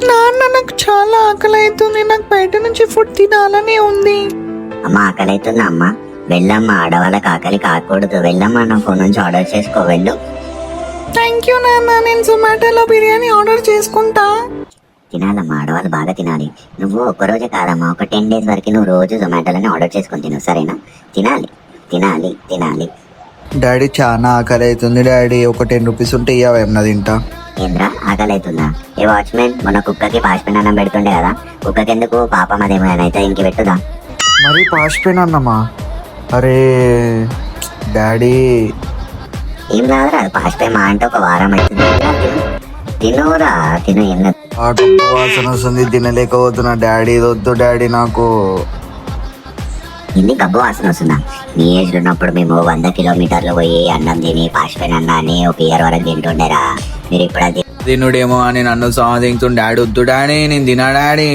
నాన్న నాకు చాలా ఆకలి అవుతుంది, నాకు బయట నుంచి ఫుడ్ తినాలని ఉంది. అమ్మ ఆకలి అవుతుందా అమ్మ? వెళ్ళమ్మా, ఆడవాళ్ళకి ఆకలి కాకూడదు. వెళ్ళమ్మా, నా ఫోన్ నుంచి ఆర్డర్ చేసుకో, వెళ్ళు. థ్యాంక్ యూ నాన్న, నేను జొమాటోలో బిర్యానీ ఆర్డర్ చేసుకుంటా. తినాలమ్మా, ఆడవాళ్ళు బాగా తినాలి. నువ్వు ఒక్కరోజే కాదమ్మా, ఒక 10 days వరకు నువ్వు రోజు జొమాటోలోనే ఆర్డర్ చేసుకొని తిను, సరేనా? తినాలి తినాలి తినాలి. డాడీ చాలా ఆకలి అవుతుంది డాడీ, ఒక 10 రూపీస్ ఉంటే ఇవ్వవా ఏమన్నా తింటా. ఏంద్రా ఆకలి అవుతుందా? ఏ వాచ్మెన్, మన కుక్కకి పాచిపోయిన అన్నం పెడుతుండే కదా, కుక్కకి ఎందుకు పాపం, అదేమైనా అయితే ఇంక పెట్టుదా? మరి పాసిపోయినా అన్నమ్మా. అరే డాడీ, ఏం రాదురా, పాచిపోయి మా అంటే ఒక వారం అవుతుంది. తినురా, తిను, ఏం లేదు. ఆ డబ్బు వాసన వస్తుంది, తినలేకపోతున్నా డాడీ. ఇది వద్దు డాడీ నాకు. ఇన్ని గబ్బు వాసన వస్తుందా? నీ ఏజ్ ఉన్నప్పుడు మేము 100 కిలోమీటర్లు పోయి అన్నం తిని పాచిపోయిన అన్నాన్ని ఒక ఇయర్ వరకు తింటుండేరా. మీరు ఇప్పుడు అది తినుడేమో అని నన్ను సాధించుండు డాడీ. వద్దు డాడీ, నేను తినా డాడీ.